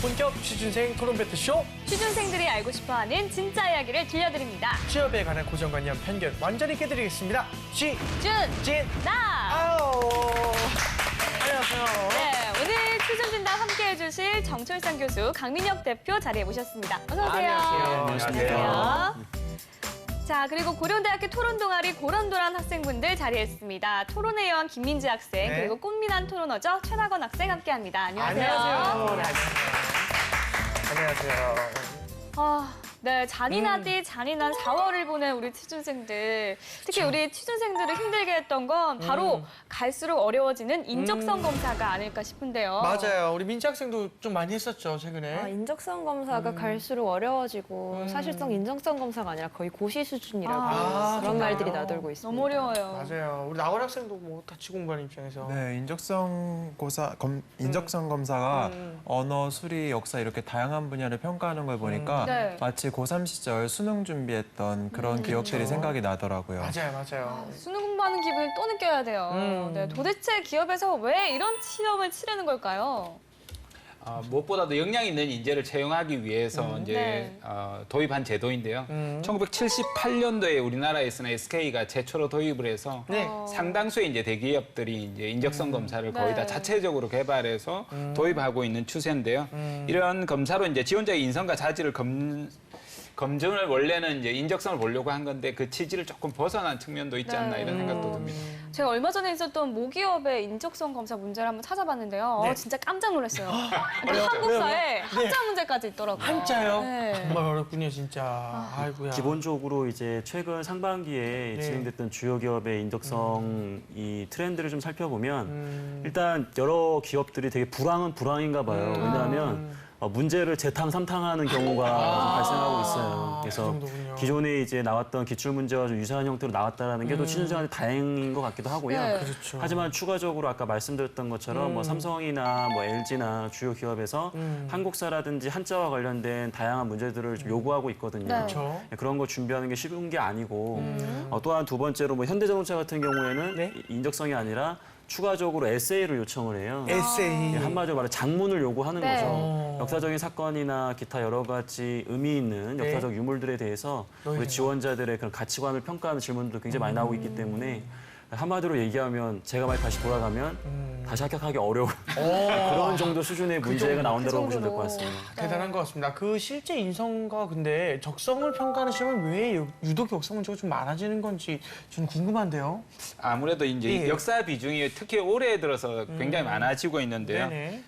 본격 취준생 토론 배틀쇼. 취준생들이 알고 싶어하는 진짜 이야기를 들려드립니다. 취업에 관한 고정관념, 편견 완전히 깨드리겠습니다. 진, 나. 아우. 안녕하세요. 네, 오늘 취준진담 함께 해주실 정철상 교수, 강민혁 대표 자리에 모셨습니다. 어서 오세요. 안녕하세요. 자, 그리고 고려대학교 토론 동아리 고런도란 학생분들 자리했습니다. 토론회 여왕 김민지 학생, 네. 그리고 꽃미남 토론어죠 최낙원 학생 함께합니다. 안녕하세요. 안녕하세요. 네, 안녕하세요. 네, 잔인한 4월을 보낸 우리 취준생들. 특히 우리 취준생들을 힘들게 했던 건 바로 갈수록 어려워지는 인적성 검사가 아닐까 싶은데요. 맞아요. 우리 민지 학생도 좀 많이 했었죠, 최근에. 인적성 검사가 갈수록 어려워지고 사실상 인적성 검사가 아니라 거의 고시 수준이라고 그런 말들이 나돌고 있습니다. 너무 어려워요. 맞아요. 우리 나월 학생도 뭐 같이 공부하는 입장에서. 네, 인적성 검사가 언어, 수리, 역사 이렇게 다양한 분야를 평가하는 걸 보니까 네. 마치 고3 시절 수능 준비했던 그런 기억들이 생각이 나더라고요. 맞아요. 수능 공부하는 기분을 또 느껴야 돼요. 네, 도대체 기업에서 왜 이런 시험을 치르는 걸까요? 무엇보다도 역량 있는 인재를 채용하기 위해서 이제 네. 도입한 제도인데요. 1978년도에 우리나라에서는 SK가 최초로 도입을 해서 네. 상당수의 이제 대기업들이 이제 인적성 검사를 거의 다 네. 자체적으로 개발해서 도입하고 있는 추세인데요. 이런 검사로 이제 지원자의 인성과 자질을 검증을 원래는 이제 인적성을 보려고 한 건데 그 취지를 조금 벗어난 측면도 있지 않나 이런 생각도 듭니다. 제가 얼마 전에 있었던 모기업의 인적성 검사 문제를 한번 찾아봤는데요. 네. 진짜 깜짝 놀랐어요. 한국사에 한자 문제까지 있더라고요. 한자요? 네. 정말 어렵군요, 진짜. 아이고야. 기본적으로 이제 최근 상반기에 네. 진행됐던 주요 기업의 인적성 이 트렌드를 좀 살펴보면 일단 여러 기업들이 되게 불황인가 봐요. 왜냐하면 문제를 재탕, 삼탕하는 경우가 좀 발생하고 있어요. 그 그래서 정도군요. 기존에 이제 나왔던 기출 문제와 좀 유사한 형태로 나왔다라는 게 또 취준생한테 다행인 것 같기도 하고요. 네. 그렇죠. 하지만 추가적으로 아까 말씀드렸던 것처럼 뭐 삼성이나 뭐 LG나 주요 기업에서 한국사라든지 한자와 관련된 다양한 문제들을 좀 요구하고 있거든요. 네. 그렇죠. 그런 거 준비하는 게 쉬운 게 아니고 또한 두 번째로 뭐 현대자동차 같은 경우에는 네. 인적성이 아니라 추가적으로 에세이를 요청을 해요. 에세이. 한마디로 말해 장문을 요구하는 네. 거죠. 역사적인 사건이나 기타 여러 가지 의미 있는 네. 역사적 유물들에 대해서 우리 지원자들의 그런 가치관을 평가하는 질문도 굉장히 많이 나오고 있기 때문에 한마디로 얘기하면 제가 만약 다시 돌아가면 다시 합격하기 어려운 그런 정도 수준의 문제가 나온다고 보시면 될 것 같습니다. 대단한 것 같습니다. 그 실제 인성과 근데 적성을 평가하는 시험은 왜 유독 역사 문제가 좀 많아지는 건지 좀 궁금한데요. 아무래도 이제 예. 역사 비중이 특히 올해 들어서 굉장히 많아지고 있는데요. 네네.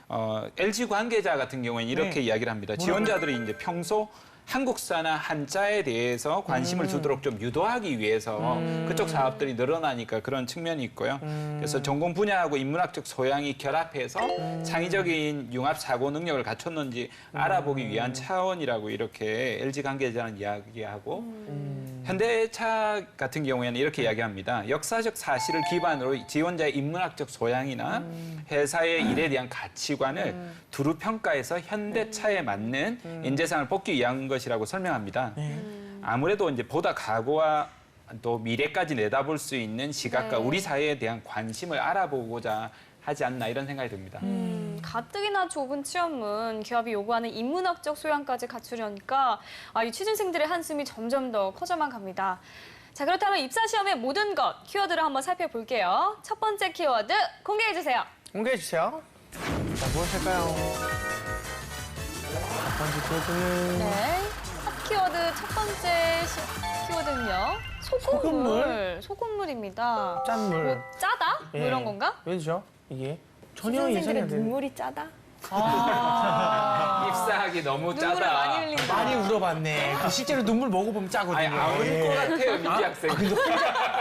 LG 관계자 같은 경우에는 이렇게 네. 이야기를 합니다. 지원자들이 이제 평소 한국사나 한자에 대해서 관심을 두도록 좀 유도하기 위해서 그쪽 사업들이 늘어나니까 그런 측면이 있고요. 그래서 전공 분야하고 인문학적 소양이 결합해서 창의적인 융합 사고 능력을 갖췄는지 알아보기 위한 차원이라고 이렇게 LG 관계자는 이야기하고 현대차 같은 경우에는 이렇게 이야기합니다. 역사적 사실을 기반으로 지원자의 인문학적 소양이나 회사의 일에 대한 가치관을 두루 평가해서 현대차에 맞는 인재상을 뽑기 위한 것이라고 설명합니다. 아무래도 이제 보다 과거와 또 미래까지 내다볼 수 있는 시각과 네. 우리 사회에 대한 관심을 알아보고자 하지 않나 이런 생각이 듭니다. 가뜩이나 좁은 취업문, 기업이 요구하는 인문학적 소양까지 갖추려니까 이 취준생들의 한숨이 점점 더 커져만 갑니다. 자, 그렇다면 입사시험의 모든 것, 키워드를 한번 살펴볼게요. 첫 번째 키워드 공개해주세요. 공개해주세요. 자, 무엇일까요? 첫 번째 키워드는 네, 첫 키워드, 첫 번째 키워드는요. 소금물. 소금물입니다. 짠물. 뭐 짜다? 뭐 예. 이런 건가? 왜죠? 이게 전혀 예상이 취준생들의 안 되는. 눈물이 짜다? 입사하기 너무 눈물을 짜다. 많이 흘린다. 많이 울어봤네. 그 실제로 눈물 먹어보면 짜거든요. 아니, 안 울 것 같아요, 민지 학생. 근데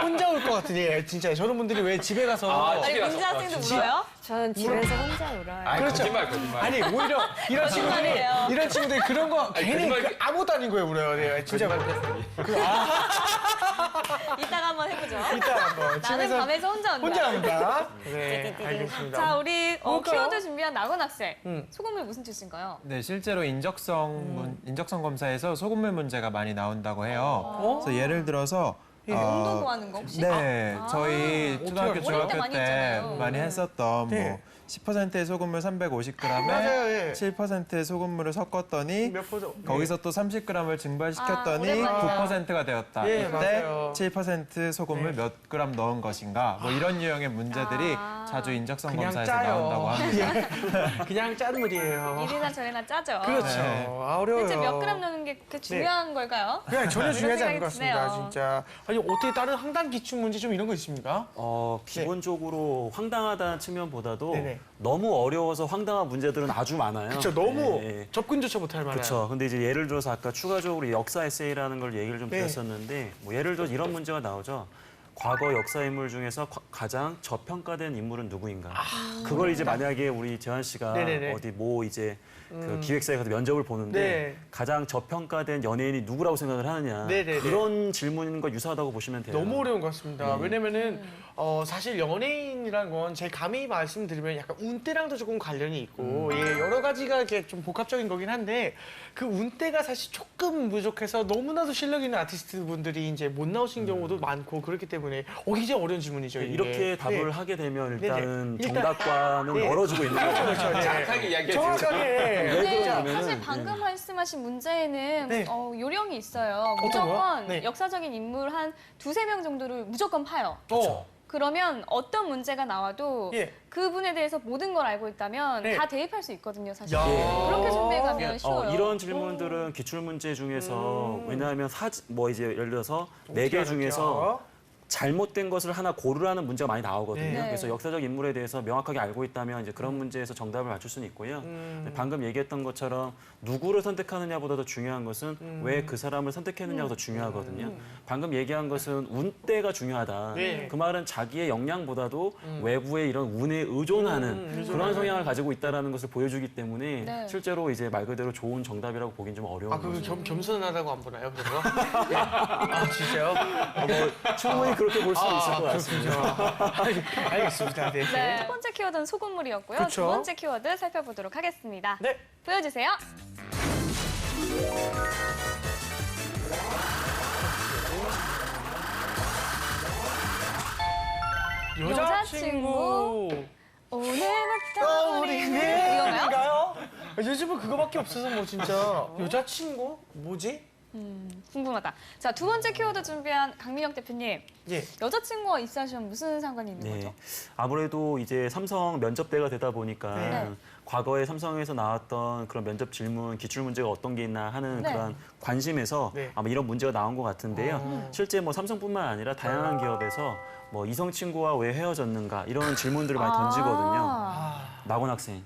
혼자 울 것 같은 예, 진짜 저런 분들이 왜 집에 가서 아니, 집에 민지 가서 학생도 울어요? 저는 집에서 혼자 울어요. 아니, 그렇죠. 거짓말. 아니 오히려 거짓말이에요. 이런 친구들이 그런 거 아니, 괜히 거짓말. 아무것도 아닌 거예요 울어요. 네, 진짜 이따가 한번 해보죠. 이따 한번 나는 밤에서 혼자 운다. 혼자 한다. 네 알겠습니다. 자, 우리 뭘까요? 키워드 준비한 낙원 학생. 소금물 무슨 뜻인가요? 네, 실제로 인적성 검사에서 소금물 문제가 많이 나온다고 해요. 그래서 예를 들어서 용도 구하는 거 혹시? 네, 저희 어떻게 초등학교, 알아요? 중학교 어릴 때 많이 때 했잖아요. 많이 했었던 네. 뭐 10%의 소금물 350g에 맞아요, 예. 7%의 소금물을 섞었더니 몇 퍼센트? 거기서 또 30g을 증발시켰더니 오랜만이다. 9%가 되었다. 예, 이때 맞아요. 7% 소금을 네. 몇 그램 넣은 것인가? 뭐 이런 유형의 문제들이 자주 인적성 그냥 검사에서 짜요. 나온다고 합니다. 그냥 짠 물이에요. 이리나 저리나 짜죠. 그렇죠. 네. 아, 어려워요. 대체 몇 그램 넣는 게 그렇게 중요한 걸까요? 그냥 전혀 중요하지 않은 것 생각이 같습니다, 드네요. 진짜. 아니 어떻게 다른 항단 기출 문제 좀 이런 거 있습니까? 기본적으로 황당하다는 측면보다도 네네. 너무 어려워서 황당한 문제들은 아주 많아요. 그렇죠. 너무 예. 접근조차 못할 만한. 그렇죠. 근데 이제 예를 들어서 아까 추가적으로 역사 에세이라는 걸 얘기를 좀 네. 드렸었는데 뭐 예를 들어 이런 문제가 나오죠. 과거 역사 인물 중에서 가장 저평가된 인물은 누구인가? 그걸 이제 만약에 우리 재환 씨가 네네네. 어디 뭐 이제 그 기획사에 가서 면접을 보는데 네. 가장 저평가된 연예인이 누구라고 생각을 하느냐? 네네네. 그런 질문과 유사하다고 보시면 돼요. 너무 어려운 것 같습니다. 왜냐면은 사실 연예인이란 건 제 감히 말씀드리면 약간 운때랑도 조금 관련이 있고 예, 여러 가지가 이렇게 좀 복합적인 거긴 한데 그 운때가 사실 조금 부족해서 너무나도 실력 있는 아티스트 분들이 이제 못 나오신 경우도 많고 그렇기 때문에 굉장히 어려운 질문이죠. 이게. 이렇게 답을 네. 하게 되면 네네. 일단은 일단- 정답과는 네. 멀어지고 있는 거죠. 그렇죠. 네. 정확하게 이야기해 주세요. 정확하게. 근데 그러냐면은, 사실 방금 말씀하신 문제에는 네. 요령이 있어요. 어떤 거요? 무조건 네. 역사적인 인물 한 두세 명 정도를 무조건 파요. 어. 그러면 어떤 문제가 나와도 예. 그분에 대해서 모든 걸 알고 있다면 네. 다 대입할 수 있거든요, 사실. 야. 그렇게 준비해가면 쉬워요. 이런 질문들은 기출 문제 중에서 왜냐하면 뭐 이제 예를 들어서 네 개 중에서 잘못된 것을 하나 고르라는 문제가 많이 나오거든요. 네. 그래서 역사적 인물에 대해서 명확하게 알고 있다면 이제 그런 문제에서 정답을 맞출 수는 있고요. 근데 방금 얘기했던 것처럼 누구를 선택하느냐보다 더 중요한 것은 왜 그 사람을 선택했느냐가 더 중요하거든요. 방금 얘기한 것은 운때가 중요하다. 네. 그 말은 자기의 역량보다도 외부의 이런 운에 의존하는 그런 성향을 가지고 있다는 것을 보여주기 때문에 네. 실제로 이제 말 그대로 좋은 정답이라고 보기는 좀 어려운 아, 그거 거죠. 겸손하다고 안 보나요, 그런 거? 아, 진짜요? 뭐 충분히 그렇게 볼 수도 있을 것 같습니다. 그렇군요. 알겠습니다. 네. 네. 첫 번째 키워드는 소금물이었고요. 그쵸. 두 번째 키워드 살펴보도록 하겠습니다. 네. 보여주세요. 여자친구. 오늘부터 우리는 이거요? 이건가요? 요즘은 그거밖에 없어서 뭐 진짜 여자친구? 뭐지? 궁금하다. 자, 두 번째 키워드 준비한 강민혁 대표님. 예. 여자친구와 입사하시면 무슨 상관이 있는 네. 거죠? 아무래도 이제 삼성 면접 때가 되다 보니까 네. 과거에 삼성에서 나왔던 그런 면접 질문, 기출 문제가 어떤 게 있나 하는 네. 그런 관심에서 네. 아마 이런 문제가 나온 것 같은데요. 실제 뭐 삼성뿐만 아니라 다양한 기업에서 뭐 이성 친구와 왜 헤어졌는가 이런 질문들을 많이 던지거든요. 낙원 학생,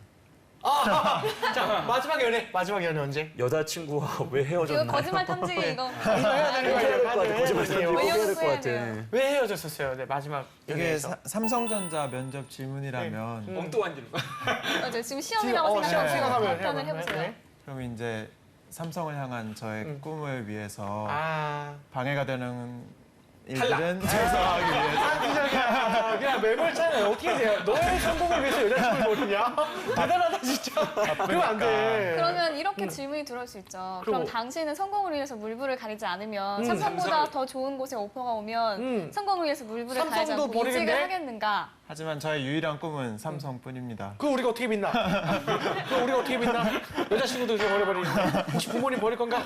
자, 마지막 연애 언제? 여자친구와 왜 이거 헤어졌나? 거짓말 탐지기 이거. 해야 되는 해야 될 것 같아. 거예요. 거짓말 던지고 왜 해야 될 것 헤어졌어야 같아. 돼요? 왜 헤어졌었어요? 네, 마지막 이게 연애에서. 삼성전자 면접 질문이라면 엉뚱한 질문. 맞아, 지금 시험이라고 시험 생각하고 생각하면 답변을 해보세요. 네. 그럼 이제 삼성을 향한 저의 꿈을 위해서 아. 방해가 되는 일들은 최소화하기 위해서 그냥 매몰차네. 어떻게 돼요? 너의 성공을 위해서 여자친구를 버리냐? 대단하다, 진짜. 그러면 안 돼. 그러면 이렇게 질문이 들어올 수 있죠. 그럼 그럼. 당신은 성공을 위해서 물불을 가리지 않으면 삼성보다 더 좋은 곳에 오퍼가 오면 성공을 위해서 물불을 가리지 삼성도 않고 버리는데? 이직을 하겠는가? 하지만 저의 유일한 꿈은 삼성뿐입니다. 그거 우리가 어떻게 믿나? 그거 우리가 어떻게 믿나? 여자친구도 좀 버려버리는데. 혹시 부모님 버릴 건가?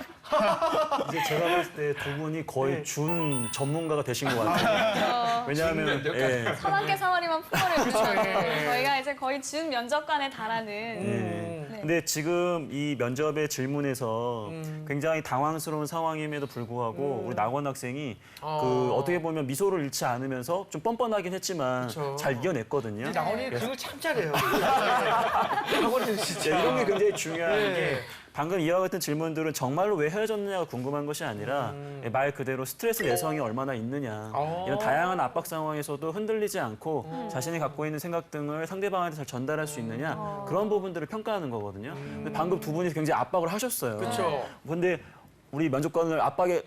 이제 제가 봤을 때 두 분이 거의 네. 준 전문가가 되신 것 같아요. 왜냐하면 준 예. 선한개 사마리만 품어내고 예. 저희가 이제 거의 준 면접관에 달하는 네. 네. 근데 지금 이 면접의 질문에서 굉장히 당황스러운 상황임에도 불구하고 우리 낙원 학생이 그 어떻게 보면 미소를 잃지 않으면서 좀 뻔뻔하긴 했지만 그쵸. 잘 이겨냈거든요. 나원이 그런 걸 참 잘해요. 나원이는 진짜. 이런 게 굉장히 중요한 네. 게 방금 이와 같은 질문들은 정말로 왜 헤어졌느냐가 궁금한 것이 아니라 말 그대로 스트레스 내성이 얼마나 있느냐 이런 다양한 압박 상황에서도 흔들리지 않고 자신이 갖고 있는 생각 등을 상대방한테 잘 전달할 수 있느냐 그런 부분들을 평가하는 거거든요. 근데 방금 두 분이 굉장히 압박을 하셨어요. 그쵸. 근데 우리 면접관을 압박에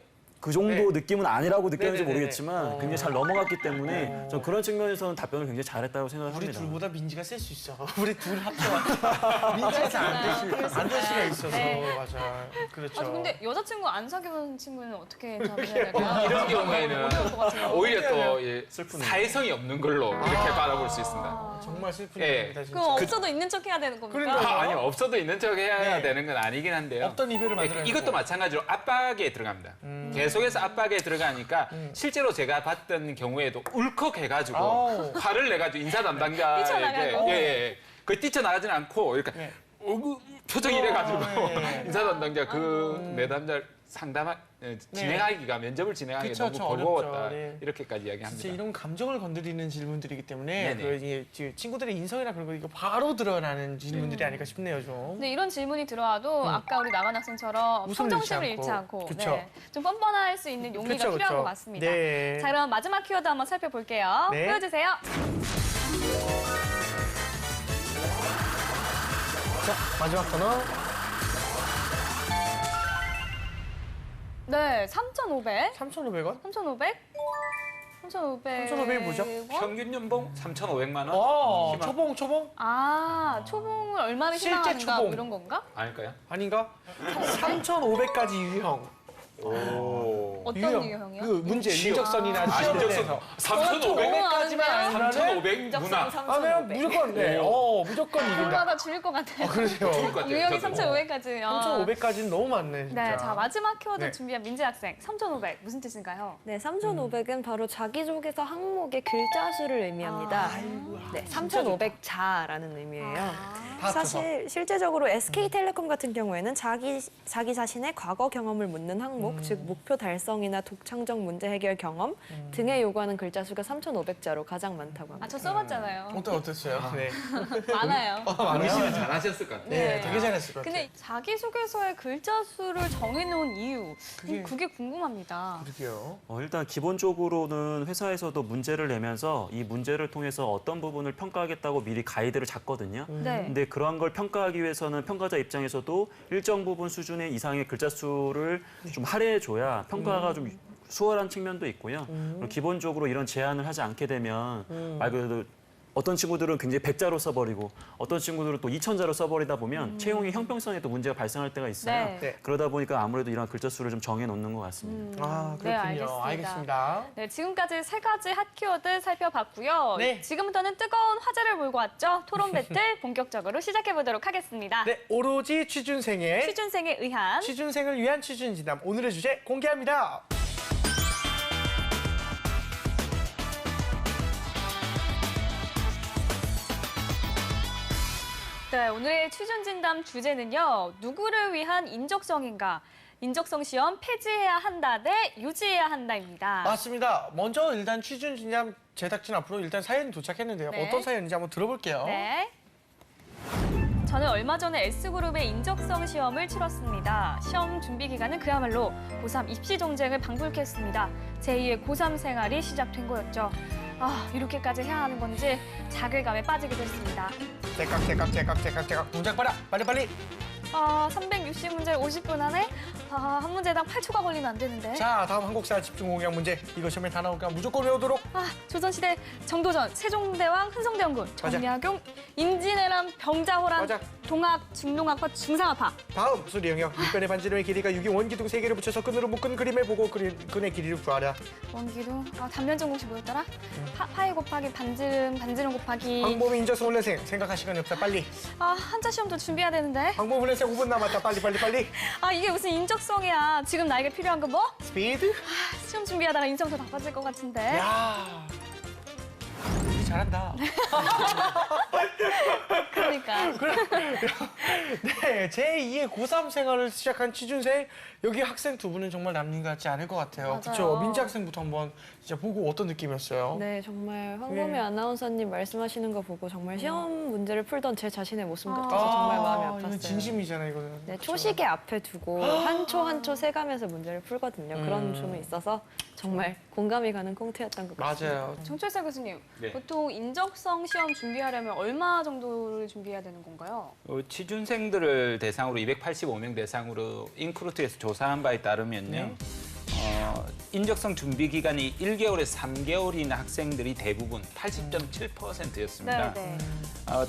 그 정도 느낌은 아니라고 느꼈는지 네네네. 모르겠지만 굉장히 잘 넘어갔기 때문에 전 그런 측면에서는 답변을 굉장히 잘했다고 생각을 우리 합니다. 둘보다 민지가 셀 수 있어. 우리 둘 합쳐봐. 민지가 잘안될 수가 있어서. 네. 맞아. 그렇죠. 아, 근데 여자친구 안 사귀는 친구는 어떻게 답을 해야 될까요? 이런 경우에는 어려울 것 같아요. 오히려 또 예, 슬프네요. 사회성이 없는 걸로 이렇게 바라볼 수 있습니다. 정말 슬픈 예. 일입니다, 진짜. 그럼 없어도 있는 척 해야 되는 겁니까? 그러니까요. 아니요, 없어도 있는 척 해야 네. 되는 건 아니긴 한데요. 없던 이별을 만들어야 이것도 되고. 마찬가지로 압박에 들어갑니다. 계속해서 압박에 들어가니까 실제로 제가 봤던 경우에도 울컥해가지고 아우. 화를 내가지고 인사 담당자에게 뛰쳐나가고. 예. 그 뛰쳐나가지는 않고 이렇게 네. 표정이 이래가지고 예. 인사 담당자 그 내담자 진행하기가 면접을 진행하기가 그쵸, 너무 저 버거웠다 어렵죠. 네. 이렇게까지 진짜 이야기합니다. 이런 감정을 건드리는 질문들이기 때문에 네네. 그 이제 친구들의 인성이나 그런 거 이거 바로 드러나는 질문들이 아닐까 싶네요, 좀. 근데 이런 질문이 들어와도 아까 우리 나간 학생처럼 웃음을 평정심을 잃지 잃지 않고. 않고 그쵸. 좀 뻔뻔할 수 있는 용기가 그쵸, 필요한 그쵸. 것 같습니다. 네. 자, 그럼 마지막 키워드 한번 살펴볼게요. 네. 보여주세요. 자, 마지막 단어. 네, 3,500. 3,500원? 3,500? 3,500. 3,500이 뭐죠? 평균 연봉 3,500만 원? 희망. 초봉? 아, 초봉을 얼마나 실제 희망하는가 뭐 초봉. 이런 건가? 아닐까요? 아닌가? 3,500까지 유형. 오. 어떤 유형이요? 그 문제, 시험. 인적선이나 시험. 인적선 3,500? 500까지만 3,500 문화. 하면 무조건 네. 무조건 이긴다. 얼마나 줄일 것 같아요. 그러세요. 좋을 것 같아요. 유형이 저도. 3,500까지. 3,500까지는 너무 많네, 진짜. 네, 자 마지막 키워드 네. 준비한 민지 학생 3,500 무슨 뜻인가요? 네, 3,500은 바로 자기소개서 항목의 글자 수를 의미합니다. 네, 3,500자라는 의미예요. 다 합쳐서. 사실 실제적으로 SK텔레콤 같은 경우에는 자기 자신의 과거 경험을 묻는 항목, 즉 목표 달성이나 독창적 문제 해결 경험 등에 요구하는 글자 수가 3,500자로 가장 많다고 합니다. 아, 저 써봤잖아요. 어땠어요? 네. 많아요. 의심은 잘하셨을 것 같아요. 네, 되게 잘했을 것 같아요. 근데 자기소개서에 글자 수를 정해놓은 이유, 그게 궁금합니다. 그러게요. 일단 기본적으로는 회사에서도 문제를 내면서 이 문제를 통해서 어떤 부분을 평가하겠다고 미리 가이드를 잡거든요. 네. 근데 그러한 걸 평가하기 위해서는 평가자 입장에서도 일정 부분 수준의 이상의 글자 수를 좀 할애해줘야 평가가 좀 수월한 측면도 있고요. 그리고 기본적으로 이런 제한을 하지 않게 되면 말 그대로 어떤 친구들은 굉장히 100자로 써버리고 어떤 친구들은 또 2000자로 써버리다 보면 채용의 형평성에 또 문제가 발생할 때가 있어요. 네. 네. 그러다 보니까 아무래도 이런 글자 수를 좀 정해놓는 것 같습니다. 아, 네, 그렇군요. 알겠습니다. 네, 지금까지 3가지 핫 키워드 살펴봤고요. 네. 지금부터는 뜨거운 화제를 몰고 왔죠. 토론 배틀 본격적으로 시작해보도록 하겠습니다. 네, 오로지 취준생의 취준생에 의한 취준생을 위한 취준진담. 오늘의 주제 공개합니다. 네, 오늘의 취준진담 주제는요. 누구를 위한 인적성인가? 인적성 시험 폐지해야 한다 대 유지해야 한다입니다. 맞습니다. 먼저 일단 취준진담 제작진 앞으로 일단 사연이 도착했는데요. 네. 어떤 사연인지 한번 들어볼게요. 네. 저는 얼마 전에 S그룹의 인적성 시험을 치렀습니다. 시험 준비 기간은 그야말로 고3 입시 정쟁을 방불케 했습니다. 제2의 고3 생활이 시작된 거였죠. 아, 이렇게까지 해야 하는 건지 자괴감에 빠지게 됐습니다. 제깍. 동작 봐라. 빨리. 아, 360문제를 50분 안에 한 문제당 8초가 걸리면 안 되는데. 자, 다음 한국사 집중 공약 문제. 이거 시험에 다 나오니까 무조건 외우도록. 아, 조선시대 정도전, 세종대왕, 흥성대원군, 맞아. 정약용, 임진왜란, 병자호란, 맞아. 동학, 중농학파, 중상학파. 다음 수리 영역. 밑변의 반지름의 길이가 6이 원기둥 3개를 붙여서 끈으로 묶은 그림을 보고 근의 길이를 구하라. 원기둥, 단면적 공식 뭐였더라? 파이 곱하기 반지름 곱하기. 황범위 인적성 훈련생. 생각할 시간이 없다. 빨리. 아, 한자 시험도 준비해야 되는데. 황범 훈련생 5분 남았다. 빨리. 아, 이게 무슨 인적성이야. 지금 나에게 필요한 건 뭐? 스피드. 시험 준비하다가 인성도 나빠질 것 같은데. 야. 우리 잘한다. 그러니까. 네, 제2의 고3 생활을 시작한 취준생. 여기 학생 두 분은 정말 남님 같지 않을 것 같아요. 맞아요. 그렇죠? 민지 학생부터 한번 진짜 보고 어떤 느낌이었어요? 네, 정말 황보미 네. 아나운서님 말씀하시는 거 보고 정말 시험 문제를 풀던 제 자신의 모습 아. 같아서 정말 마음이 이건 아팠어요. 진심이잖아요, 이거는. 네, 그렇죠? 초시계 앞에 두고 한 초 한 초 세가면서 문제를 풀거든요. 그런 점이 있어서 정말 공감이 가는 꽁트였던 것 같습니다. 맞아요. 정철사 교수님, 네. 보통 인적성 시험 준비하려면 얼마 정도를 준비해야 되는 건가요? 취준생들을 대상으로 285명 대상으로 인크루트에서 조사한 바에 따르면요. 인적성 준비 기간이 1개월에서 3개월인 학생들이 대부분 80.7%였습니다. 네.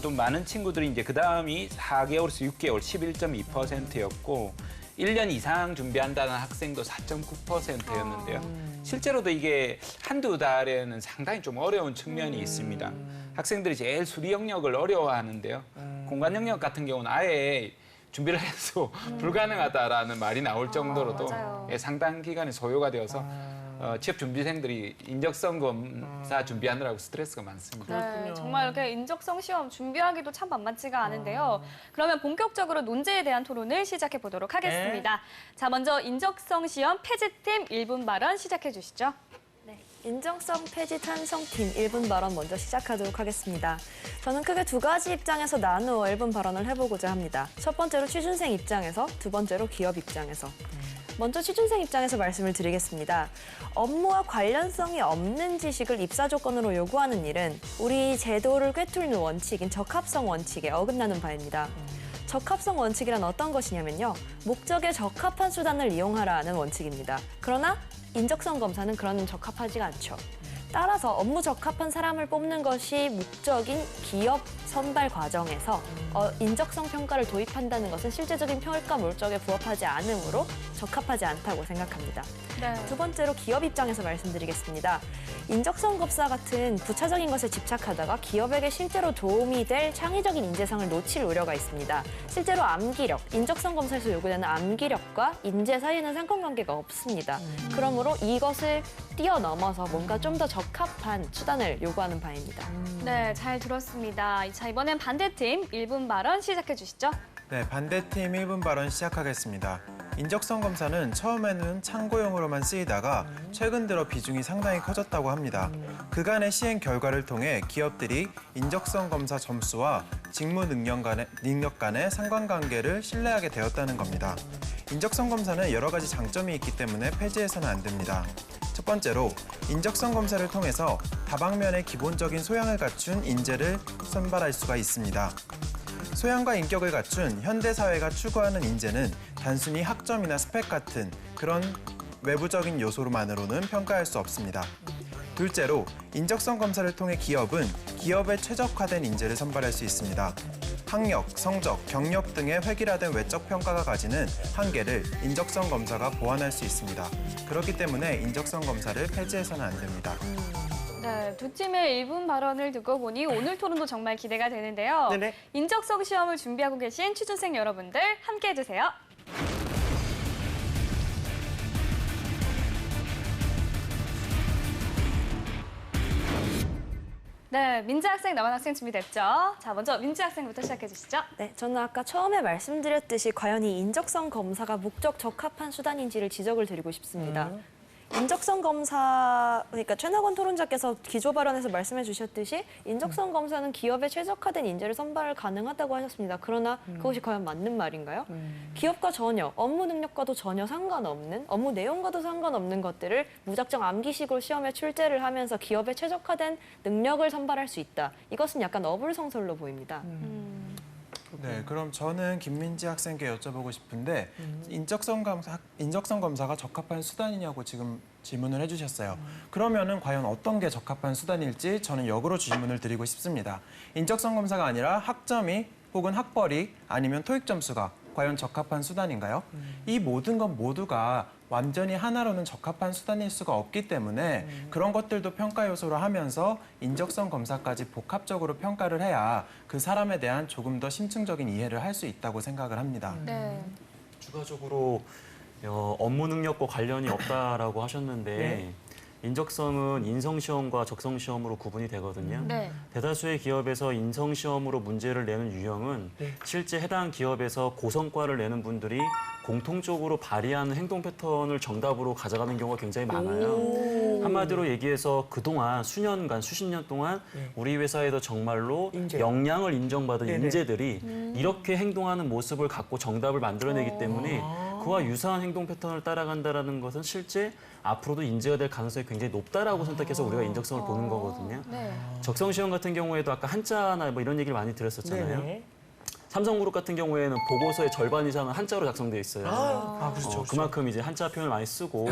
또 많은 친구들이 이제 그 다음이 4개월에서 6개월 11.2%였고 1년 이상 준비한다는 학생도 4.9%였는데요. 실제로도 이게 한두 달에는 상당히 좀 어려운 측면이 있습니다. 학생들이 제일 수리 영역을 어려워하는데요. 공간 영역 같은 경우는 아예 준비를 해도 불가능하다라는 말이 나올 정도로도 맞아요. 상당 기간이 소요가 되어서 취업 준비생들이 인적성 검사 준비하느라고 스트레스가 많습니다. 네, 정말 이렇게 인적성 시험 준비하기도 참 만만치가 않은데요. 그러면 본격적으로 논제에 대한 토론을 시작해 보도록 하겠습니다. 자, 먼저 인적성 시험 폐지팀 1분 발언 시작해 주시죠. 인정성 폐지 찬성팀 1분 발언 먼저 시작하도록 하겠습니다. 저는 크게 두 가지 입장에서 나누어 1분 발언을 해보고자 합니다. 첫 번째로 취준생 입장에서, 두 번째로 기업 입장에서. 먼저 취준생 입장에서 말씀을 드리겠습니다. 업무와 관련성이 없는 지식을 입사 조건으로 요구하는 일은 우리 제도를 꿰뚫는 원칙인 적합성 원칙에 어긋나는 바입니다. 적합성 원칙이란 어떤 것이냐면요. 목적에 적합한 수단을 이용하라는 원칙입니다. 그러나 인적성 검사는 그런 적합하지가 않죠. 따라서 업무 적합한 사람을 뽑는 것이 목적인 기업 선발 과정에서 인적성 평가를 도입한다는 것은 실제적인 평가 목적에 부합하지 않으므로 적합하지 않다고 생각합니다. 네. 두 번째로 기업 입장에서 말씀드리겠습니다. 인적성 검사 같은 부차적인 것에 집착하다가 기업에게 실제로 도움이 될 창의적인 인재상을 놓칠 우려가 있습니다. 실제로 암기력, 인적성 검사에서 요구되는 암기력과 인재 사이에는 상관관계가 없습니다. 그러므로 이것을 뛰어넘어서 뭔가 좀 더 적합한 수단을 요구하는 바입니다. 네, 잘 들었습니다. 자, 이번엔 반대팀 1분 발언 시작해 주시죠. 네, 반대팀 1분 발언 시작하겠습니다. 인적성 검사는 처음에는 참고용으로만 쓰이다가 최근 들어 비중이 상당히 커졌다고 합니다. 그간의 시행 결과를 통해 기업들이 인적성 검사 점수와 직무 능력 간의 상관관계를 신뢰하게 되었다는 겁니다. 인적성 검사는 여러 가지 장점이 있기 때문에 폐지해서는 안 됩니다. 첫 번째로 인적성 검사를 통해서 다방면의 기본적인 소양을 갖춘 인재를 선발할 수가 있습니다. 소양과 인격을 갖춘 현대 사회가 추구하는 인재는 단순히 학점이나 스펙 같은 그런 외부적인 요소로만으로는 평가할 수 없습니다. 둘째로 인적성 검사를 통해 기업은 기업에 최적화된 인재를 선발할 수 있습니다. 학력, 성적, 경력 등의 획일화된 외적 평가가 가지는 한계를 인적성 검사가 보완할 수 있습니다. 그렇기 때문에 인적성 검사를 폐지해서는 안 됩니다. 네, 두 팀의 1분 발언을 듣고 보니 오늘 토론도 정말 기대가 되는데요. 네네. 인적성 시험을 준비하고 계신 취준생 여러분들 함께 해주세요. 네, 민지 학생, 남한 학생 준비됐죠? 자, 먼저 민지 학생부터 시작해 주시죠. 네, 저는 아까 처음에 말씀드렸듯이 과연 이 인적성 검사가 목적 적합한 수단인지를 지적을 드리고 싶습니다. 인적성 검사, 그러니까 최낙원 토론자께서 기조 발언에서 말씀해 주셨듯이 인적성 검사는 기업에 최적화된 인재를 선발 가능하다고 하셨습니다. 그러나 그것이 과연 맞는 말인가요? 기업과 전혀, 업무 능력과도 전혀 상관없는, 업무 내용과도 상관없는 것들을 무작정 암기식으로 시험에 출제를 하면서 기업에 최적화된 능력을 선발할 수 있다. 이것은 약간 어불성설로 보입니다. 네, 그럼 저는 김민지 학생께 여쭤보고 싶은데 인적성 검사가 적합한 수단이냐고 지금 질문을 해주셨어요. 그러면은 과연 어떤 게 적합한 수단일지 저는 역으로 질문을 드리고 싶습니다. 인적성 검사가 아니라 학점이 혹은 학벌이 아니면 토익 점수가 과연 적합한 수단인가요? 이 모든 것 모두가 완전히 하나로는 적합한 수단일 수가 없기 때문에 그런 것들도 평가 요소로 하면서 인적성 검사까지 복합적으로 평가를 해야 그 사람에 대한 조금 더 심층적인 이해를 할 수 있다고 생각을 합니다. 네. 추가적으로 업무 능력과 관련이 없다라고 하셨는데 인적성은 인성시험과 적성시험으로 구분이 되거든요. 네. 대다수의 기업에서 인성시험으로 문제를 내는 유형은 실제 해당 기업에서 고성과를 내는 분들이 공통적으로 발휘하는 행동 패턴을 정답으로 가져가는 경우가 굉장히 많아요. 한마디로 얘기해서 그동안 수년간, 수십 년 동안 우리 회사에도 정말로 인재. 역량을 인정받은 네네. 인재들이 이렇게 행동하는 모습을 갖고 정답을 만들어내기 때문에 그와 유사한 행동 패턴을 따라간다는 것은 실제 앞으로도 인재가 될 가능성이 굉장히 높다라고 선택해서 우리가 인적성을 보는 거거든요. 네. 적성시험 같은 경우에도 아까 한자나 뭐 이런 얘기를 많이 드렸었잖아요. 네네. 삼성그룹 같은 경우에는 보고서의 절반 이상은 한자로 작성돼 있어요. 그렇죠. 그만큼 이제 한자 표현을 많이 쓰고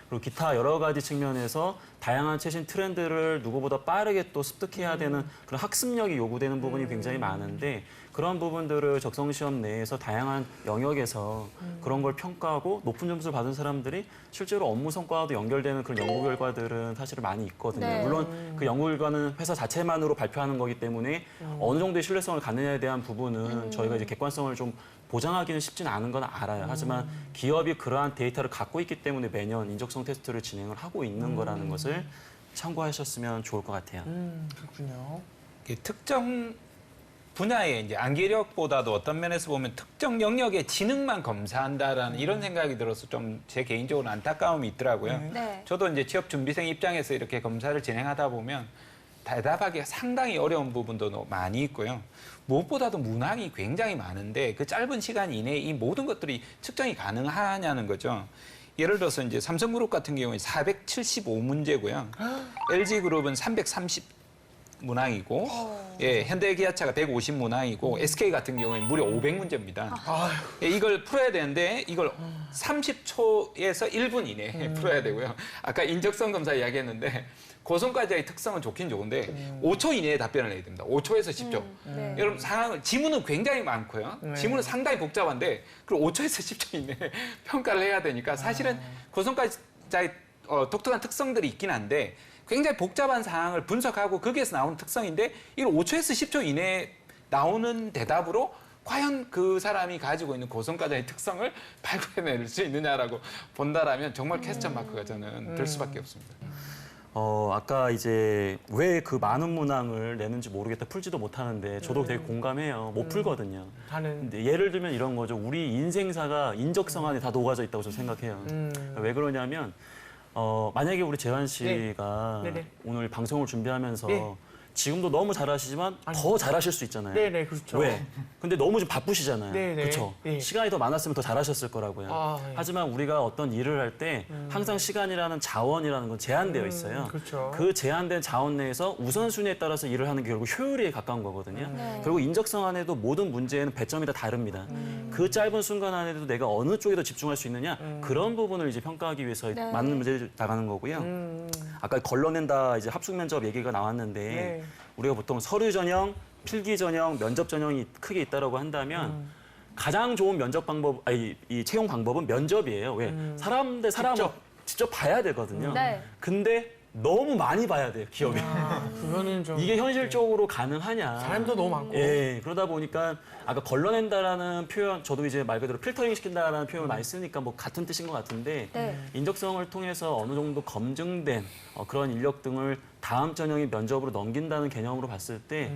그리고 기타 여러 가지 측면에서 다양한 최신 트렌드를 누구보다 빠르게 또 습득해야 되는 그런 학습력이 요구되는 부분이 굉장히 많은데 그런 부분들을 적성시험 내에서 다양한 영역에서 그런 걸 평가하고 높은 점수를 받은 사람들이 실제로 업무 성과와도 연결되는 그런 연구 결과들은 사실 많이 있거든요. 네. 물론 그 연구 결과는 회사 자체만으로 발표하는 거기 때문에 어느 정도의 신뢰성을 갖느냐에 대한 부분은 저희가 이제 객관성을 좀 보장하기는 쉽지는 않은 건 알아요. 하지만 기업이 그러한 데이터를 갖고 있기 때문에 매년 인적성 테스트를 진행을 하고 있는 거라는 것을 참고하셨으면 좋을 것 같아요. 그렇군요. 이게 특정 분야의 이제 암기력보다도 어떤 면에서 보면 특정 영역의 지능만 검사한다라는 이런 생각이 들어서 좀 제 개인적으로 안타까움이 있더라고요. 네. 저도 이제 취업 준비생 입장에서 이렇게 검사를 진행하다 보면 대답하기가 상당히 어려운 부분도 많이 있고요. 무엇보다도 문항이 굉장히 많은데 그 짧은 시간 이내에 이 모든 것들이 측정이 가능하냐는 거죠. 예를 들어서 이제 삼성그룹 같은 경우에 475문제고요. LG그룹은 330 문항이고, 예, 현대기아차가 150 문항이고, SK 같은 경우에 무려 500문제입니다. 예, 이걸 풀어야 되는데 이걸 30초에서 1분 이내에 풀어야 되고요. 아까 인적성 검사 이야기했는데 고성과제의 특성은 좋긴 좋은데 5초 이내에 답변을 해야 됩니다. 5초에서 10초. 네. 여러분 상황을 지문은 굉장히 많고요. 지문은 상당히 복잡한데 그걸 5초에서 10초 이내에 평가를 해야 되니까 사실은 고성과제의 독특한 특성들이 있긴 한데 굉장히 복잡한 상황을 분석하고 거기에서 나오는 특성인데 이걸 5초에서 10초 이내에 나오는 대답으로 과연 그 사람이 가지고 있는 고성과제의 특성을 발견해낼 수 있느냐라고 본다라면 정말 퀘스천 마크가 저는 될 수밖에 없습니다. 아까 이제 왜 그 많은 문항을 내는지 모르겠다, 풀지도 못하는데 저도 되게 공감해요. 못 풀거든요. 근데 예를 들면 이런 거죠. 우리 인생사가 인적성 안에 다 녹아져 있다고 저는 생각해요. 왜 그러냐면 만약에 우리 재환 씨가 네네. 오늘 방송을 준비하면서 네. 지금도 너무 잘하시지만 더 잘하실 수 있잖아요. 네네, 그렇죠. 왜? 근데 너무 좀 바쁘시잖아요. 네네. 그렇죠. 네. 시간이 더 많았으면 더 잘하셨을 거라고요. 아, 네. 하지만 우리가 어떤 일을 할 때 항상 시간이라는 자원이라는 건 제한되어 있어요. 그렇죠. 그 제한된 자원 내에서 우선순위에 따라서 일을 하는 게 결국 효율에 가까운 거거든요. 네. 그리고 인적성 안에도 모든 문제에는 배점이 다 다릅니다. 그 짧은 순간 안에도 내가 어느 쪽에 더 집중할 수 있느냐 그런 부분을 이제 평가하기 위해서 네. 맞는 문제를 나가는 거고요. 아까 걸러낸다 이제 합숙 면접 얘기가 나왔는데 네. 우리가 보통 서류 전형, 필기 전형, 면접 전형이 크게 있다라고 한다면 가장 좋은 면접 방법, 이 채용 방법은 면접이에요. 왜? 사람 대 사람을 직접 봐야 되거든요. 네. 근데 너무 많이 봐야 돼요, 기업이. 그거는 좀 이게 현실적으로 가능하냐. 사람도 너무 많고. 예, 그러다 보니까 아까 걸러낸다라는 표현, 저도 이제 말 그대로 필터링 시킨다라는 표현을 많이 쓰니까 뭐 같은 뜻인 것 같은데 네. 인적성을 통해서 어느 정도 검증된 그런 인력 등을 다음 전형의 면접으로 넘긴다는 개념으로 봤을 때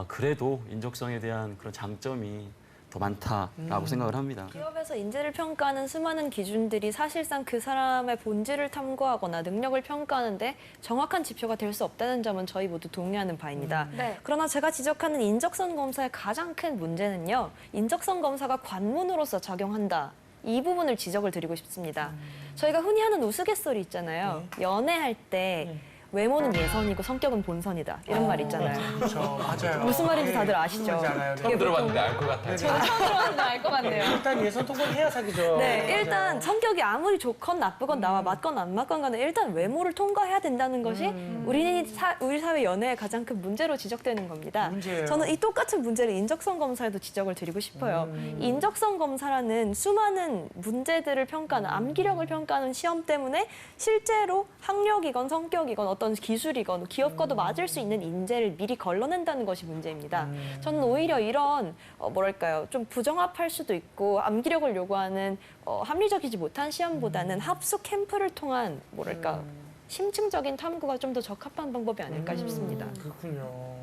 그래도 인적성에 대한 그런 장점이 더 많다라고 생각을 합니다. 기업에서 인재를 평가하는 수많은 기준들이 사실상 그 사람의 본질을 탐구하거나 능력을 평가하는데 정확한 지표가 될 수 없다는 점은 저희 모두 동의하는 바입니다. 네. 그러나 제가 지적하는 인적성 검사의 가장 큰 문제는요. 인적성 검사가 관문으로서 작용한다. 이 부분을 지적을 드리고 싶습니다. 저희가 흔히 하는 우스갯소리 있잖아요. 연애할 때 외모는 예선이고 성격은 본선이다. 이런 말 있잖아요. 그렇죠. 맞아요. 무슨 말인지 다들 아시죠? 무슨 말인지 알아요. 처음 들어봤는데 알 것 같아요. 저도 처음 들어봤는데 알 것 같네요. 일단 예선 통과해야 사귀죠. 네, 일단 성격이 아무리 좋건 나쁘건 나와 맞건 안 맞건 간에 일단 외모를 통과해야 된다는 것이 우리 사회 연애의 가장 큰 문제로 지적되는 겁니다. 문제예요. 저는 이 똑같은 문제를 인적성 검사에도 지적을 드리고 싶어요. 인적성 검사라는 수많은 문제들을 평가하는 암기력을 평가하는 시험 때문에 실제로 학력이건 성격이건 어떤 기술이건 기업과도 맞을 수 있는 인재를 미리 걸러낸다는 것이 문제입니다. 저는 오히려 이런 뭐랄까요 좀 부정합할 수도 있고 암기력을 요구하는 합리적이지 못한 시험보다는 합숙 캠프를 통한 뭐랄까 심층적인 탐구가 좀 더 적합한 방법이 아닐까 싶습니다. 그렇군요.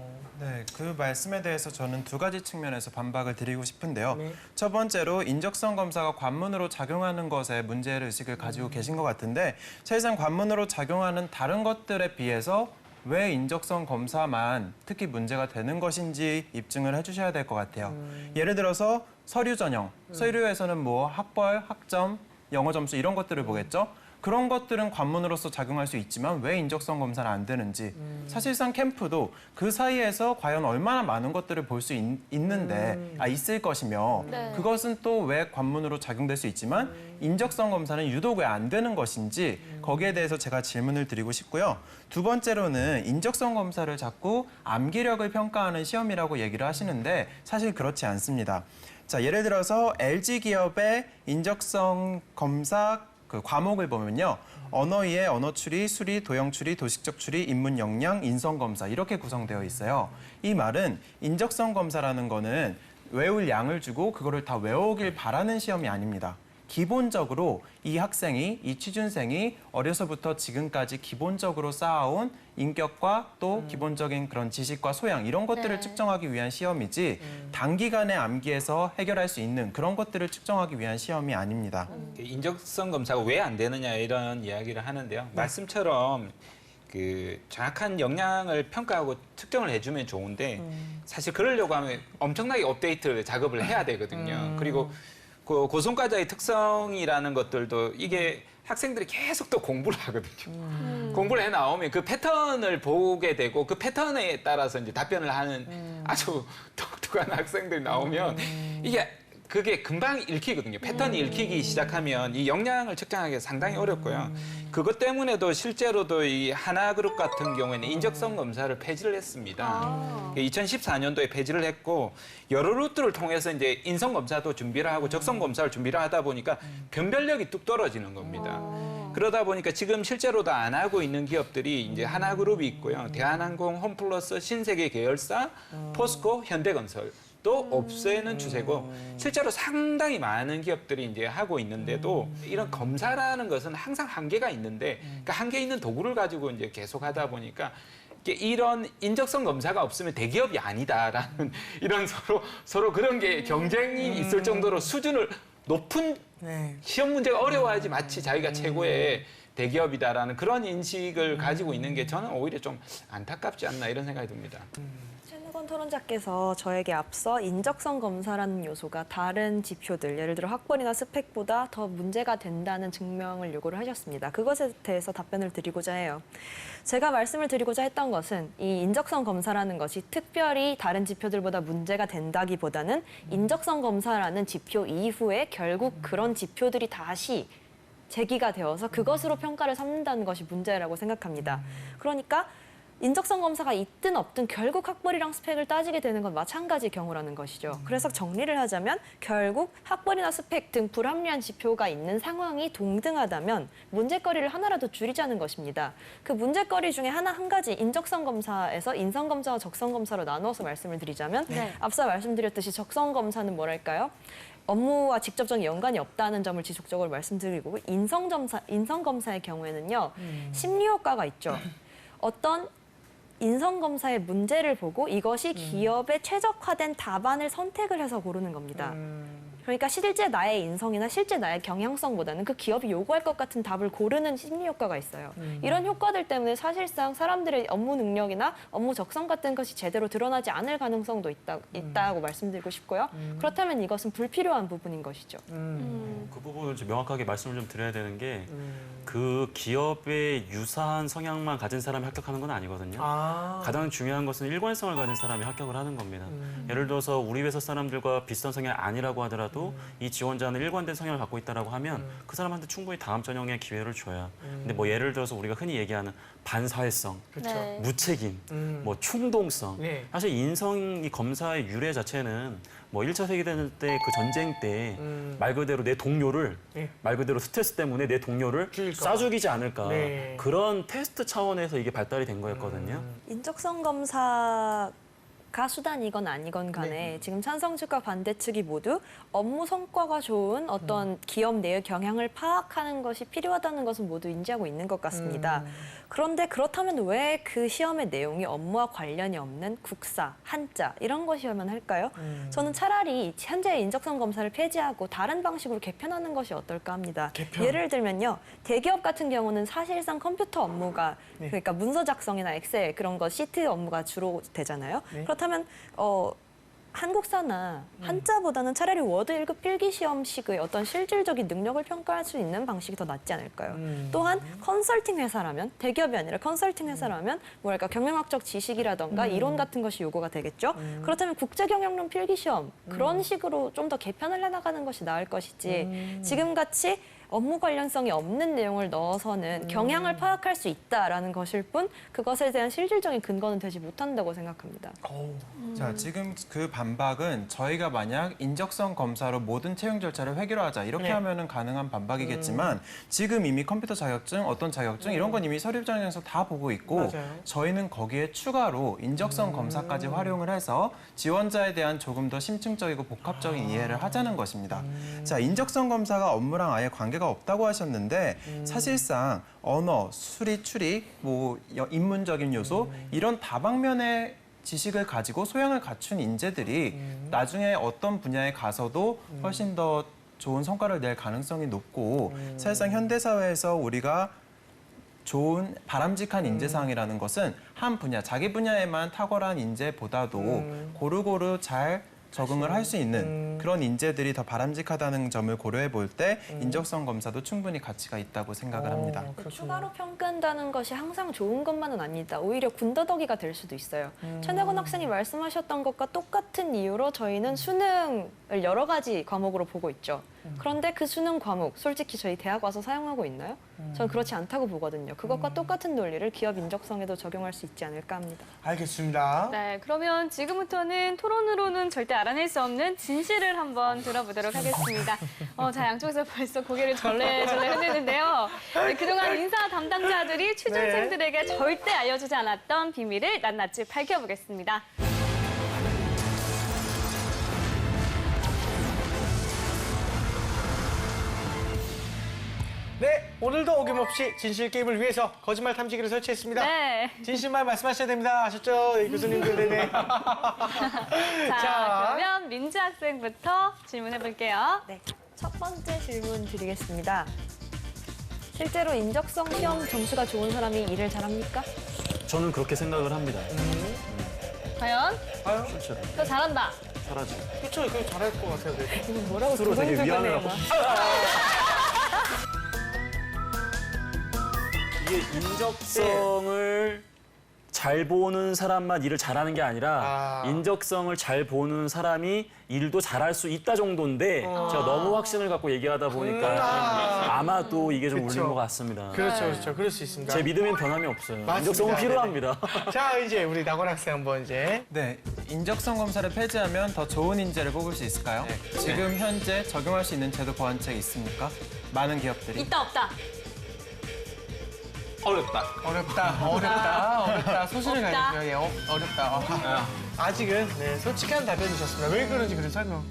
네, 그 말씀에 대해서 저는 두 가지 측면에서 반박을 드리고 싶은데요. 네. 첫 번째로 인적성 검사가 관문으로 작용하는 것에 문제의식을 가지고 계신 것 같은데 사실상 관문으로 작용하는 다른 것들에 비해서 왜 인적성 검사만 특히 문제가 되는 것인지 입증을 해주셔야 될 것 같아요. 예를 들어서 서류 전형, 서류에서는 뭐 학벌, 학점, 영어 점수 이런 것들을 보겠죠. 그런 것들은 관문으로서 작용할 수 있지만 왜 인적성 검사는 안 되는지 사실상 캠프도 그 사이에서 과연 얼마나 많은 것들을 볼 수 있을 것이며 네. 그것은 또 왜 관문으로 작용될 수 있지만 인적성 검사는 유독 왜 안 되는 것인지 거기에 대해서 제가 질문을 드리고 싶고요. 두 번째로는 인적성 검사를 자꾸 암기력을 평가하는 시험이라고 얘기를 하시는데 사실 그렇지 않습니다. 자, 예를 들어서 LG 기업의 인적성 검사 그 과목을 보면요. 언어이해, 언어 추리, 수리, 도형 추리, 도식적 추리, 인문 역량, 인성 검사 이렇게 구성되어 있어요. 이 말은 인적성 검사라는 거는 외울 양을 주고 그거를 다 외우길 바라는 시험이 아닙니다. 기본적으로 이 학생이, 이 취준생이 어려서부터 지금까지 기본적으로 쌓아온 인격과 또 기본적인 그런 지식과 소양 이런 것들을 네. 측정하기 위한 시험이지 단기간에 암기해서 해결할 수 있는 그런 것들을 측정하기 위한 시험이 아닙니다. 인적성 검사가 왜 안 되느냐 이런 이야기를 하는데요. 말씀처럼 그 정확한 역량을 평가하고 측정을 해주면 좋은데 사실 그러려고 하면 엄청나게 업데이트 작업을 해야 되거든요. 그리고 그 고성과자의 특성이라는 것들도 이게 학생들이 계속 또 공부를 하거든요. 공부를 해 나오면 그 패턴을 보게 되고 그 패턴에 따라서 이제 답변을 하는 아주 똑똑한 학생들이 나오면 그게 금방 읽히거든요. 패턴이 읽히기 시작하면 이 역량을 측정하기가 상당히 어렵고요. 그것 때문에도 실제로도 이 하나그룹 같은 경우에는 인적성 검사를 폐지를 했습니다. 2014년도에 폐지를 했고 여러 루트를 통해서 이제 인성 검사도 준비를 하고 적성 검사를 준비를 하다 보니까 변별력이 뚝 떨어지는 겁니다. 그러다 보니까 지금 실제로도 안 하고 있는 기업들이 이제 하나그룹이 있고요. 대한항공, 홈플러스, 신세계 계열사, 포스코, 현대건설. 또 없애는 추세고 실제로 상당히 많은 기업들이 이제 하고 있는데도 이런 검사라는 것은 항상 한계가 있는데 그 한계 있는 도구를 가지고 이제 계속 하다 보니까 이런 인적성 검사가 없으면 대기업이 아니다라는 이런 서로 그런 게 경쟁이 있을 정도로 수준을 높은 시험 문제가 어려워야지 마치 자기가 최고의 대기업이다라는 그런 인식을 가지고 있는 게 저는 오히려 좀 안타깝지 않나 이런 생각이 듭니다. 최무건 토론자께서 저에게 앞서 인적성 검사라는 요소가 다른 지표들, 예를 들어 학벌이나 스펙보다 더 문제가 된다는 증명을 요구를 하셨습니다. 그것에 대해서 답변을 드리고자 해요. 제가 말씀을 드리고자 했던 것은 이 인적성 검사라는 것이 특별히 다른 지표들보다 문제가 된다기보다는 인적성 검사라는 지표 이후에 결국 그런 지표들이 다시 제기가 되어서 그것으로 평가를 삼는다는 것이 문제라고 생각합니다. 그러니까 인적성 검사가 있든 없든 결국 학벌이랑 스펙을 따지게 되는 건 마찬가지 경우라는 것이죠. 그래서 정리를 하자면 결국 학벌이나 스펙 등 불합리한 지표가 있는 상황이 동등하다면 문제거리를 하나라도 줄이자는 것입니다. 그 문제거리 중에 한 가지 인적성 검사에서 인성 검사와 적성 검사로 나누어서 말씀을 드리자면 네. 앞서 말씀드렸듯이 적성 검사는 뭐랄까요? 업무와 직접적인 연관이 없다는 점을 지속적으로 말씀드리고 인성 검사의 경우에는요. 심리 효과가 있죠. 어떤 인성 검사의 문제를 보고 이것이 기업에 최적화된 답안을 선택을 해서 고르는 겁니다. 그러니까 실제 나의 인성이나 실제 나의 경향성보다는 그 기업이 요구할 것 같은 답을 고르는 심리 효과가 있어요. 이런 효과들 때문에 사실상 사람들의 업무 능력이나 업무 적성 같은 것이 제대로 드러나지 않을 가능성도 있다고 말씀드리고 싶고요. 그렇다면 이것은 불필요한 부분인 것이죠. 그 부분을 좀 명확하게 말씀을 좀 드려야 되는 게 그 기업의 유사한 성향만 가진 사람이 합격하는 건 아니거든요. 가장 중요한 것은 일관성을 가진 사람이 합격을 하는 겁니다. 예를 들어서 우리 회사 사람들과 비슷한 성향이 아니라고 하더라도 이 지원자는 일관된 성향을 갖고 있다고 하면 그 사람한테 충분히 다음 전형의 기회를 줘야. 근데 뭐 예를 들어서 우리가 흔히 얘기하는 반사회성, 네. 무책임, 뭐 충동성. 네. 사실 인성이 검사의 유래 자체는 뭐 1차 세계대전 때 그 전쟁 때 말 그대로 내 동료를 네. 말 그대로 스트레스 때문에 내 동료를 죽일까 봐. 쏴 죽이지 않을까. 네. 그런 테스트 차원에서 이게 발달이 된 거였거든요. 인적성 검사가 수단이건 아니건 간에 지금 찬성 측과 반대 측이 모두 업무 성과가 좋은 어떤 기업 내의 경향을 파악하는 것이 필요하다는 것은 모두 인지하고 있는 것 같습니다. 그런데 그렇다면 왜 그 시험의 내용이 업무와 관련이 없는 국사, 한자 이런 것이어야만 할까요? 저는 차라리 현재 인적성 검사를 폐지하고 다른 방식으로 개편하는 것이 어떨까 합니다. 개편? 예를 들면요. 대기업 같은 경우는 사실상 컴퓨터 업무가 그러니까 문서 작성이나 엑셀 그런 거 시트 업무가 주로 되잖아요. 그렇다면 한국사나 한자보다는 차라리 워드 1급 필기시험식의 어떤 실질적인 능력을 평가할 수 있는 방식이 더 낫지 않을까요? 또한 컨설팅 회사라면, 대기업이 아니라 컨설팅 회사라면 뭐랄까 경영학적 지식이라던가 이론 같은 것이 요구가 되겠죠. 그렇다면 국제경영론 필기시험 그런 식으로 좀 더 개편을 해나가는 것이 나을 것이지 지금같이 업무 관련성이 없는 내용을 넣어서는 경향을 파악할 수 있다라는 것일 뿐 그것에 대한 실질적인 근거는 되지 못한다고 생각합니다. 자, 지금 그 반박은 저희가 만약 인적성 검사로 모든 채용 절차를 획일화하자 이렇게 네. 하면은 가능한 반박이겠지만 지금 이미 컴퓨터 자격증, 어떤 자격증 이런 건 이미 서류장에서 다 보고 있고 맞아요. 저희는 거기에 추가로 인적성 검사까지 활용을 해서 지원자에 대한 조금 더 심층적이고 복합적인 이해를 하자는 것입니다. 자, 인적성 검사가 업무랑 아예 관계가 없다고 하셨는데 사실상 언어, 수리, 추리, 뭐 인문적인 요소 이런 다방면의 지식을 가지고 소양을 갖춘 인재들이 나중에 어떤 분야에 가서도 훨씬 더 좋은 성과를 낼 가능성이 높고 사실상 현대사회에서 우리가 좋은 바람직한 인재상이라는 것은 한 분야, 자기 분야에만 탁월한 인재보다도 고루고루 잘 적응을 할 수 있는 그런 인재들이 더 바람직하다는 점을 고려해 볼 때 인적성 검사도 충분히 가치가 있다고 생각을 합니다. 추가로 평가한다는 것이 항상 좋은 것만은 아니다. 오히려 군더더기가 될 수도 있어요. 최내건 학생이 말씀하셨던 것과 똑같은 이유로 저희는 수능을 여러 가지 과목으로 보고 있죠. 그런데 그 수능 과목, 솔직히 저희 대학 와서 사용하고 있나요? 저는 그렇지 않다고 보거든요. 그것과 똑같은 논리를 기업 인적성에도 적용할 수 있지 않을까 합니다. 알겠습니다. 네, 그러면 지금부터는 토론으로는 절대 알아낼 수 없는 진실을 한번 들어보도록 하겠습니다. 자, 양쪽에서 벌써 고개를 절레절레 흔드는데요. 네, 그동안 인사 담당자들이 취준생들에게 절대 알려주지 않았던 비밀을 낱낱이 밝혀보겠습니다. 네, 오늘도 어김없이 진실 게임을 위해서 거짓말 탐지기를 설치했습니다. 네. 진실만 말씀하셔야 됩니다. 아셨죠? 네, 교수님들. 네네. 자, 그러면 민지 학생부터 질문해볼게요. 네, 첫 번째 질문 드리겠습니다. 실제로 인적성 시험 점수가 좋은 사람이 일을 잘합니까? 저는 그렇게 생각을 합니다. 과연? 아유, 그렇죠. 너 잘한다. 잘하죠. 그렇죠. 그거 잘할 것 같아요. 네. 뭐라고 서로 되게 두근두근해요. 위안을 이게 인적성을 잘 보는 사람만 일을 잘하는 게 아니라 인적성을 잘 보는 사람이 일도 잘할 수 있다 정도인데 제가 너무 확신을 갖고 얘기하다 보니까 아마도 이게 좀 그쵸. 울린 것 같습니다. 그렇죠, 그렇죠. 그럴 수 있습니다. 제 믿음엔 변함이 없어요. 맞습니다. 인적성은 필요합니다. 자, 이제 우리 나건 학생 한번 이제. 네, 인적성 검사를 폐지하면 더 좋은 인재를 뽑을 수 있을까요? 지금 현재 적용할 수 있는 제도 보완책이 있습니까? 많은 기업들이. 있다 없다. 어렵다. 어렵다. 소신을 없다. 가지고요. 예, 어렵다. 아직은 네, 솔직한 답변 주셨습니다. 왜 그런지 그래서 설명.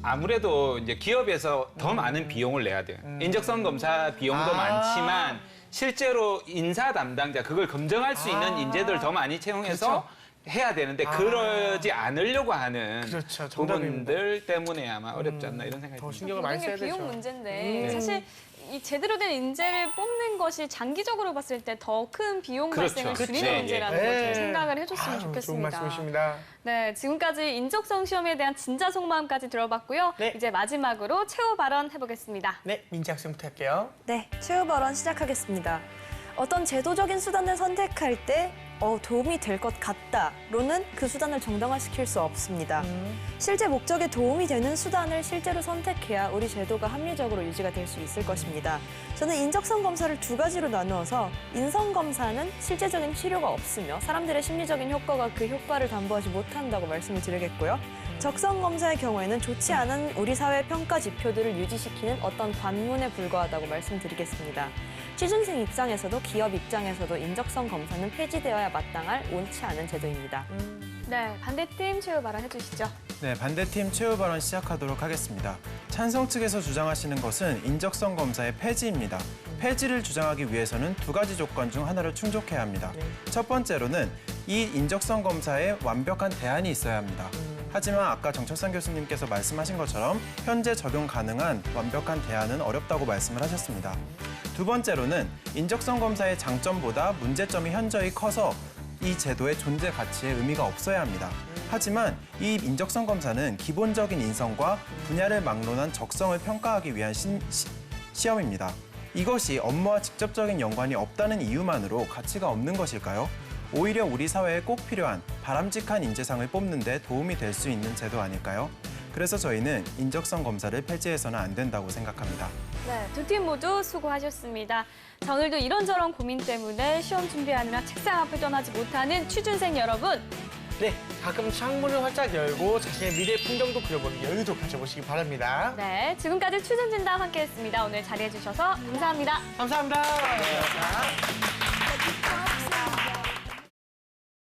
아무래도 이제 기업에서 더 많은 비용을 내야 돼요. 인적성 검사 비용도 많지만 실제로 인사 담당자 그걸 검증할 수 있는 인재들 더 많이 채용해서 해야 되는데 그러지 않으려고 하는 그렇죠. 정답입니다. 부분들 때문에 아마 어렵지 않나 이런 생각이 더 듭니다. 신경을 많이 모든 게 써야 되죠. 비용 문제인데 사실 이 제대로 된 인재를 뽑는 것이 장기적으로 봤을 때 더 큰 비용 그렇죠. 발생을 줄이는 그치. 문제라는 예. 걸 좀 예. 생각을 해줬으면 아유, 좋겠습니다. 좋은 말씀이십니다. 네, 지금까지 인적성 시험에 대한 진짜 속마음까지 들어봤고요. 네. 이제 마지막으로 최후 발언 해보겠습니다. 네, 민지 학생부터 할게요. 네, 최후 발언 시작하겠습니다. 어떤 제도적인 수단을 선택할 때 도움이 될 것 같다로는 그 수단을 정당화시킬 수 없습니다. 실제 목적에 도움이 되는 수단을 실제로 선택해야 우리 제도가 합리적으로 유지가 될 수 있을 것입니다. 저는 인적성 검사를 두 가지로 나누어서 인성 검사는 실제적인 필요가 없으며 사람들의 심리적인 효과가 그 효과를 담보하지 못한다고 말씀을 드리겠고요. 적성 검사의 경우에는 좋지 않은 우리 사회 평가 지표들을 유지시키는 어떤 관문에 불과하다고 말씀드리겠습니다. 취준생 입장에서도 기업 입장에서도 인적성 검사는 폐지되어야 마땅할 옳지 않은 제도입니다. 네, 반대팀 최후 발언 해주시죠. 네, 반대팀 최후 발언 시작하도록 하겠습니다. 찬성 측에서 주장하시는 것은 인적성 검사의 폐지입니다. 폐지를 주장하기 위해서는 두 가지 조건 중 하나를 충족해야 합니다. 첫 번째로는 이 인적성 검사에 완벽한 대안이 있어야 합니다. 하지만 아까 정철상 교수님께서 말씀하신 것처럼 현재 적용 가능한 완벽한 대안은 어렵다고 말씀을 하셨습니다. 두 번째로는 인적성 검사의 장점보다 문제점이 현저히 커서 이 제도의 존재 가치에 의미가 없어야 합니다. 하지만 이 인적성 검사는 기본적인 인성과 분야를 막론한 적성을 평가하기 위한 시험입니다. 이것이 업무와 직접적인 연관이 없다는 이유만으로 가치가 없는 것일까요? 오히려 우리 사회에 꼭 필요한 바람직한 인재상을 뽑는 데 도움이 될 수 있는 제도 아닐까요? 그래서 저희는 인적성 검사를 폐지해서는 안 된다고 생각합니다. 네, 두 팀 모두 수고하셨습니다. 자, 오늘도 이런저런 고민 때문에 시험 준비하느라 책상 앞을 떠나지 못하는 취준생 여러분. 네, 가끔 창문을 활짝 열고 자신의 미래 풍경도 그려보는 여유도 가져보시기 바랍니다. 네, 지금까지 취준진담 함께했습니다. 오늘 자리해주셔서 감사합니다. 감사합니다.